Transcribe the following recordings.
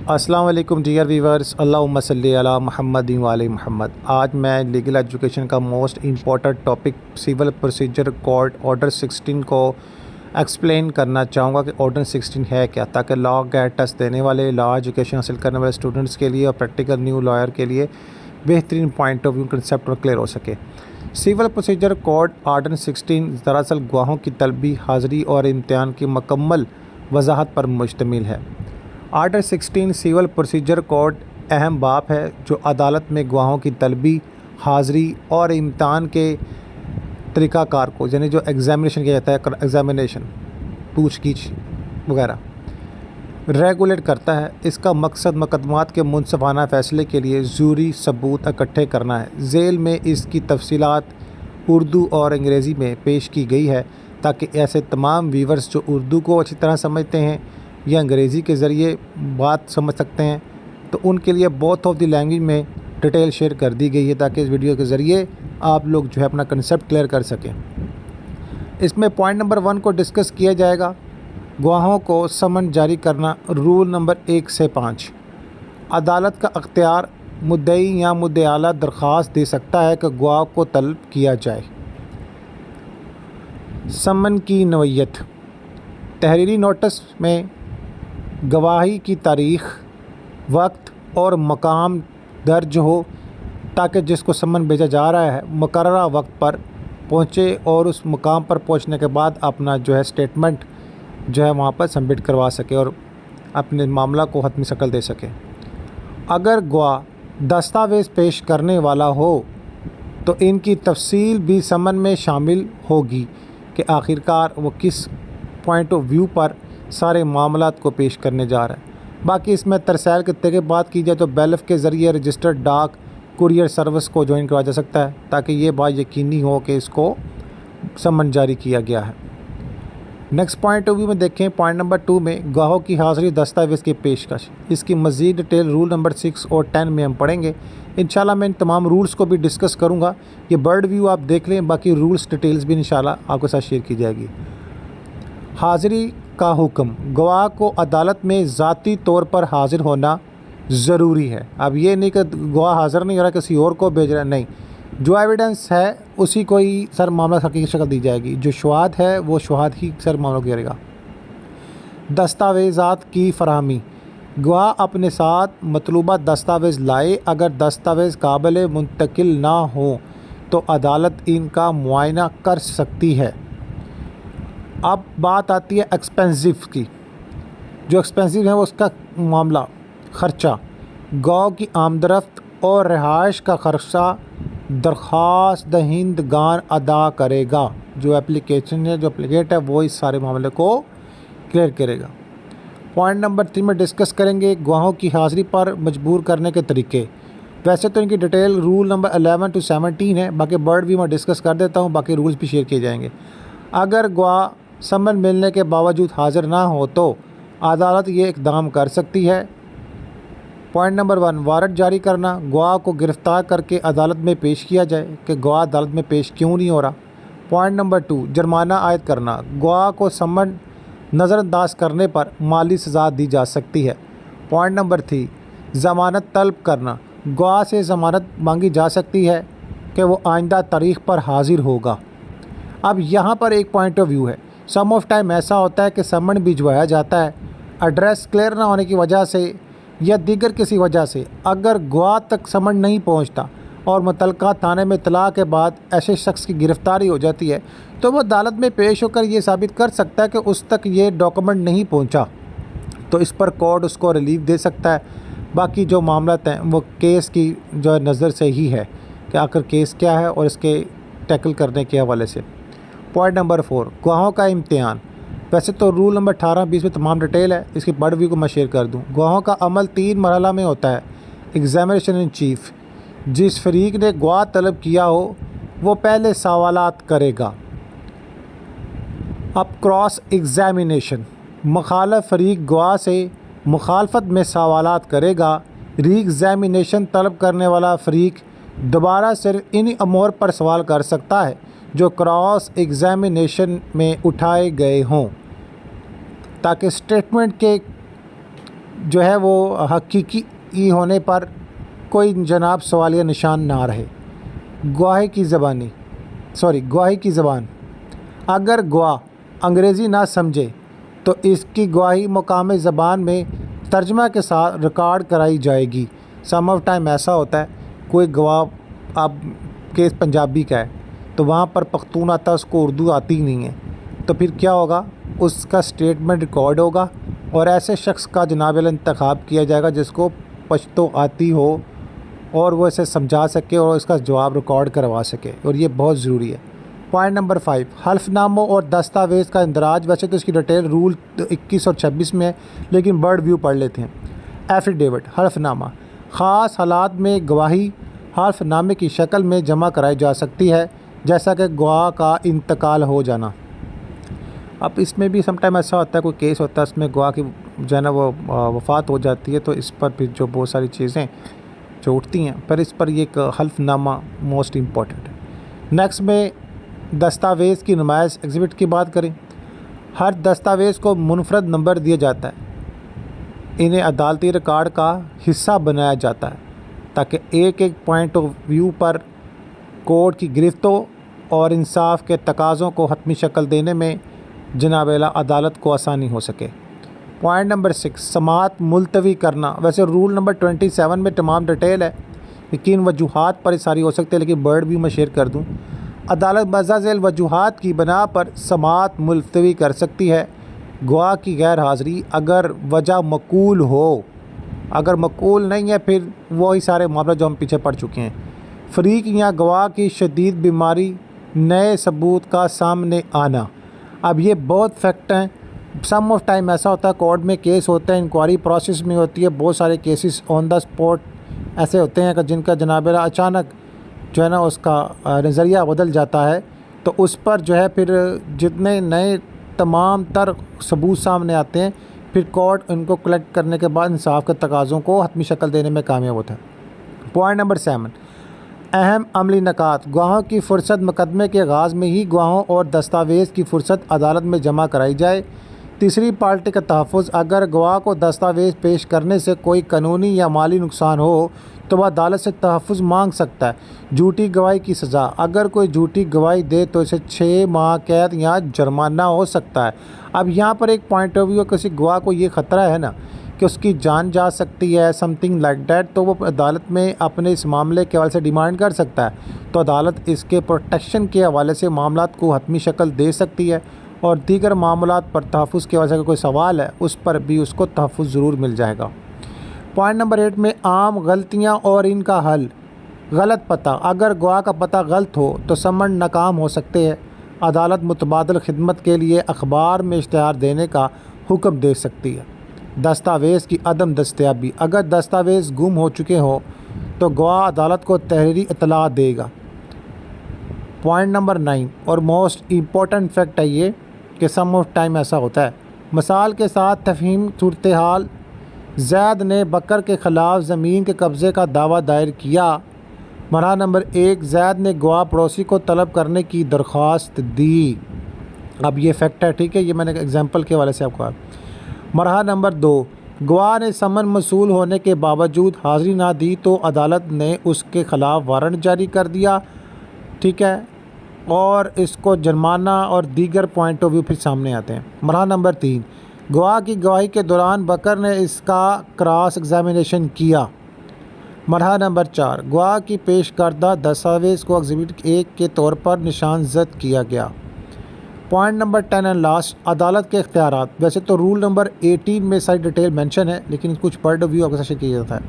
अस्सलाम वालेकुम dear viewers, अल्लाहुम्मा सल्ली अला मुहम्मद व आले मुहम्मद। आज मैं लीगल एजुकेशन का most important topic civil procedure code order 16 को एक्सप्लेन करना चाहूँगा कि ऑर्डर 16 है क्या, ताकि लॉ गेट टेस्ट देने वाले, लॉ एजुकेशन हासिल करने वाले स्टूडेंट्स के लिए और प्रैक्टिकल न्यू लॉयर के लिए बेहतरीन पॉइंट ऑफ व्यू कंसेप्ट और क्लियर हो सके। सिविल प्रोसीजर कोड ऑर्डर 16 दरअसल गवाहों की तलबी, हाज़िरी और इम्तिहान की मुकम्मल वजाहत पर मुश्तमिल है। आर्टिकल 16 सिविल प्रोसीजर कोड अहम बाब है जो अदालत में गवाहों की तलबी, हाज़िरी और इम्तिहान के तरीक़ाकार को, यानी जो एग्ज़ामिनेशन किया जाता है, एग्ज़ामिनेशन, पूछगीछ वगैरह, रेगुलेट करता है। इसका मकसद मुकदमात के मुनसफ़ाना फ़ैसले के लिए ज़रूरी सबूत इकट्ठे करना है। झेल में इसकी तफसीलात उर्दू और अंग्रेज़ी में पेश की गई है ताकि ऐसे तमाम व्यूवर्स जो उर्दू को अच्छी तरह समझते हैं या अंग्रेज़ी के ज़रिए बात समझ सकते हैं, तो उनके लिए बोथ ऑफ द लैंग्वेज में डिटेल शेयर कर दी गई है ताकि इस वीडियो के ज़रिए आप लोग जो है अपना कंसेप्ट क्लियर कर सकें। इसमें पॉइंट नंबर 1 को डिस्कस किया जाएगा, गवाहों को समन जारी करना। रूल नंबर 1 से 5, अदालत का अख्तियार मुद्दई या मुद्दे आला दरख्वास्त दे सकता है कि गवाह को तलब किया जाए। समन की नौइयत, तहरीरी नोटिस में गवाही की तारीख़, वक्त और मकाम दर्ज हो ताकि जिसको समन भेजा जा रहा है मुकर्ररा वक्त पर पहुँचे और उस मुकाम पर पहुँचने के बाद अपना जो है स्टेटमेंट जो है वहाँ पर सबमिट करवा सके और अपने मामला को हतमी शक्ल दे सके। अगर गवाह दस्तावेज़ पेश करने वाला हो तो इनकी तफसील भी समन में शामिल होगी कि आखिरकार वो किस पॉइंट ऑफ व्यू पर सारे मामलात को पेश करने जा रहा है। बाकी इसमें तरसाइल के तरीके बात की जाए तो बैलफ के ज़रिए रजिस्टर्ड डाक कुरियर सर्विस को ज्वाइन करवाया जा सकता है ताकि ये बात यकीनी हो कि इसको समन जारी किया गया है। नेक्स्ट पॉइंट ऑफ व्यू में देखें, पॉइंट नंबर 2 में गवाहों की हाज़िरी, दस्तावेज़ की पेशकश। इसकी मज़ीद डिटेल रूल नंबर 6 और 10 में हम पढ़ेंगे। इंशाल्लाह मैं इन तमाम रूल्स को भी डिस्कस करूँगा। ये बर्ड व्यू आप देख लें, बाकी रूल्स डिटेल्स भी इंशाल्लाह आपके साथ शेयर की जाएगी। हाज़िरी का हुक्म, गवाह को अदालत में ज़ाती तौर पर हाज़िर होना ज़रूरी है। अब ये नहीं कि गवाह हाज़िर नहीं हो रहा, किसी और को भेज रहा है, नहीं, जो एविडेंस है उसी को ही सर मामला हकीकी शक्ल दी जाएगी। जो शुहाद है वो शुहाद ही सर मामला करेगा। दस्तावेज़ात की फराहमी, गवाह अपने साथ मतलूबा दस्तावेज़ लाए। अगर दस्तावेज़ काबिल मुंतकिल ना हो तो अदालत इनका मुआयना कर सकती है। अब बात आती है एक्सपेंसिव की। जो एक्सपेंसिव है वो उसका मामला, ख़र्चा, गवाह की आमदरफ्त और रिहाइश का ख़र्चा दरख्वास्त दहिंदगान अदा करेगा। जो एप्लीकेशन है, जो एप्लीकेट है, वो इस सारे मामले को क्लियर करेगा। पॉइंट नंबर 3 में डिस्कस करेंगे गवाहों की हाज़िरी पर मजबूर करने के तरीके। वैसे तो इनकी डिटेल रूल नंबर 11 to 17 है, बाकी बर्ड भी मैं डिस्कस कर देता हूँ, बाकी रूल्स भी शेयर किए जाएंगे। अगर गवाह समन मिलने के बावजूद हाज़िर ना हो तो अदालत ये इक़दाम कर सकती है। पॉइंट नंबर 1, वारंट जारी करना, गवाह को गिरफ़्तार करके अदालत में पेश किया जाए कि गवाह अदालत में पेश क्यों नहीं हो रहा। पॉइंट नंबर 2, जुर्माना आयद करना, गवाह को समन नज़रअंदाज करने पर माली सज़ा दी जा सकती है। पॉइंट नंबर 3, ज़मानत तलब करना, गवाह से ज़मानत मांगी जा सकती है कि वो आइंदा तारीख़ पर हाज़िर होगा। अब यहाँ पर एक पॉइंट ऑफ व्यू है, सम ऑफ टाइम ऐसा होता है कि समन भिजवाया जाता है, एड्रेस क्लियर ना होने की वजह से या दीगर किसी वजह से अगर गवाह तक समन नहीं पहुंचता और मुतलका थाने में इतला के बाद ऐसे शख्स की गिरफ़्तारी हो जाती है तो वह अदालत में पेश होकर ये साबित कर सकता है कि उस तक ये डॉक्यूमेंट नहीं पहुंचा, तो इस पर कोर्ट उसको रिलीफ दे सकता है। बाकी जो मामला हैं वो केस की जो नज़र से ही है कि आखिर केस क्या है और इसके टैकल करने के हवाले से। पॉइंट नंबर 4, गवाहों का इम्तिहान। वैसे तो रूल नंबर 18-20 में तमाम डिटेल है, इसकी बर्ड व्यू को मैं शेयर कर दूं। गवाहों का अमल 3 मरहला में होता है। एग्ज़ामिनेशन इन चीफ, जिस फरीक ने गवाह तलब किया हो वो पहले सवालात करेगा। अब क्रॉस एग्ज़ामिनेशन, मुखालफ फरीक गवाह से मुखालफत में सवालात करेगा। री एग्ज़ामिनेशन, तलब करने वाला फरीक दोबारा सिर्फ इन अमूर पर सवाल कर सकता है जो क्रॉस एग्ज़ामिनेशन में उठाए गए हों ताकि स्टेटमेंट के जो है वो हकीकी होने पर कोई जनाब सवालिया निशान ना रहे। गवाही की ज़बान, अगर गवाह अंग्रेज़ी ना समझे तो इसकी गवाही मुकामी ज़बान में तर्जमा के साथ रिकॉर्ड कराई जाएगी। सम ऑफ टाइम ऐसा होता है कोई गवाह अब केस पंजाबी का है तो वहाँ पर पख्तून आता है, उसको उर्दू आती ही नहीं है, तो फिर क्या होगा, उसका स्टेटमेंट रिकॉर्ड होगा और ऐसे शख्स का जनाब इंतखाब किया जाएगा जिसको पश्तो आती हो और वो इसे समझा सके और इसका जवाब रिकॉर्ड करवा सके, और ये बहुत ज़रूरी है। पॉइंट नंबर 5, हल्फनामों और दस्तावेज़ का इंदराज। वैसे तो इसकी डिटेल रूल 21 और 26 में है, लेकिन बर्ड व्यू पढ़ लेते हैं। एफिडेविट, हल्फनामा, ख़ास हालात में गवाही हल्फनामे की शक्ल में जमा कराई जा सकती है, जैसा कि गवाह का इंतकाल हो जाना। अब इसमें भी समटाइम ऐसा होता है, कोई केस होता है उसमें गवाह की जो है ना वो वफ़ात हो जाती है, तो इस पर भी जो बहुत सारी चीज़ें जो उठती हैं, पर इस पर ये एक हल्फनामा मोस्ट इम्पॉर्टेंट है। नेक्स्ट में दस्तावेज़ की नुमाइश, एग्ज़िबिट की बात करें। हर दस्तावेज़ को मुनफरद नंबर दिया जाता है, इन्हें अदालती रिकॉर्ड का हिस्सा बनाया जाता है ताकि एक एक पॉइंट ऑफ व्यू पर कोर्ट की गिरफ्त हो और इंसाफ के तकाज़ों को हतमी शक्ल देने में जनाब आला अदालत को आसानी हो सके। पॉइंट नंबर 6, समाअत मुलतवी करना। वैसे रूल नंबर 27 में तमाम डिटेल है, यकीन वजूहात पर सारी हो सकती है, लेकिन बर्ड भी मैं शेयर कर दूँ। अदालत मज़ाज़िल वजूहात की बना पर समाअत मुलतवी कर सकती है। गवाह की गैर हाज़िरी अगर वजह मकूल हो, अगर मकूल नहीं है फिर वही सारे मामले जो हम पीछे पढ़ चुके हैं। फ़रीक या गवाह की शदीद बीमारी, नए सबूत का सामने आना। अब ये बहुत फैक्ट हैं। सम ऑफ टाइम ऐसा होता है कोर्ट में केस होते हैं, इंक्वायरी प्रोसेस में होती है, बहुत सारे केसेस ऑन द स्पॉट ऐसे होते हैं कि जिनका जनाब अचानक जो है ना उसका नज़रिया बदल जाता है, तो उस पर जो है फिर जितने नए तमाम तर सबूत सामने आते हैं, फिर कोर्ट उनको कलेक्ट करने के बाद इंसाफ के तकाज़ों को हतमी शक्ल देने में कामयाब होता है। पॉइंट नंबर 7, अहम अमली नकात। गवाहों की फ़ुर्सत मुकदमे के आगाज़ में ही गवाहों और दस्तावेज़ की फ़ुर्सत अदालत में जमा कराई जाए। तीसरी पार्टी का तहफ़्फ़ुज़, अगर गवाह को दस्तावेज़ पेश करने से कोई कानूनी या माली नुकसान हो तो वह अदालत से तहफ़्फ़ुज़ मांग सकता है। झूठी गवाही की सज़ा, अगर कोई झूठी गवाही दे तो इसे 6 माह कैद या जुर्माना हो सकता है। अब यहाँ पर एक पॉइंट ऑफ व्यू, किसी गवाह को ये ख़तरा है ना कि उसकी जान जा सकती है, समथिंग लाइक दैट, तो वो अदालत में अपने इस मामले के हवाले से डिमांड कर सकता है, तो अदालत इसके प्रोटेक्शन के हवाले से मामलात को हतमी शक्ल दे सकती है, और दीगर मामलात पर तहफ़्फ़ुज़ के हवाले से कोई सवाल है उस पर भी उसको तहफ़्फ़ुज़ ज़रूर मिल जाएगा। पॉइंट नंबर 8 में आम गलतियाँ और इनका हल। गलत पता, अगर गवाह का पता गलत हो तो समन नाकाम हो सकते हैं। अदालत मुतबादल खिदमत के लिए अखबार में इश्तिहार देने का हुक्म दे सकती है। दस्तावेज़ की अदम दस्तयाबी, अगर दस्तावेज़ गुम हो चुके हों तो गवाह अदालत को तहरीरी इतला देगा। पॉइंट नंबर 9 और मोस्ट इम्पोर्टेंट फैक्ट है ये कि सम ऑफ टाइम ऐसा होता है। मिसाल के साथ तफहीम सूरत हाल, ज़ैद ने बकर के ख़िलाफ़ ज़मीन के कब्ज़े का दावा दायर किया। मरहला नंबर 1, ज़ैद ने गवाह पड़ोसी को तलब करने की दरख्वास्त दी। अब ये फैक्ट है, ठीक है, ये मैंने एग्जांपल के हवाले से आपको कहा। मरहला नंबर 2, गवाह ने समन मसूल होने के बावजूद हाज़िरी ना दी तो अदालत ने उसके ख़िलाफ़ वारंट जारी कर दिया, ठीक है, और इसको जुर्माना और दीगर पॉइंट ऑफ व्यू फिर सामने आते हैं। मरहला नंबर 3, गवाह की गवाही के दौरान बकर ने इसका क्रॉस एग्जामिनेशन किया। मरहला नंबर 4, गवाह की पेश करदा दस्तावेज़ को एग्ज़िबिट 1 के तौर पर निशानजद किया गया। पॉइंट नंबर 10 एंड लास्ट, अदालत के इख्तियारात। वैसे तो रूल नंबर 18 में सारी डिटेल मेंशन है, लेकिन कुछ पॉइंट ऑफ व्यू आपके साथ शेयर किया जाता है।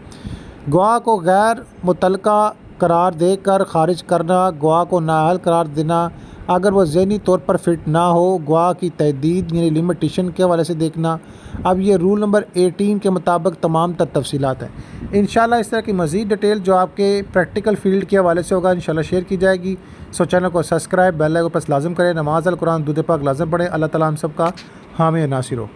गवाह को गैर मुतलका करार देकर खारिज करना, गवाह को नाअहल करार देना अगर वह ज़हनी तौर पर फिट ना हो, गवाह की तहदीद यानी लिमिटेशन के हवाले से देखना। अब ये रूल नंबर 18 के मुताबिक तमाम तफसीलात हैं। इंशाल्लाह इस तरह की मज़ीद डिटेल जो आपके प्रैक्टिकल फील्ड के हवाले से होगा इंशाल्लाह शेयर की जाएगी। सो चैनल को सब्सक्राइब, बेल आइकन को प्रेस लाजम करें। नमाज़ अल कुरान दूध पाक लाजम पढ़ें। अल्लाह ताला हम सब का हामी नासिर हो।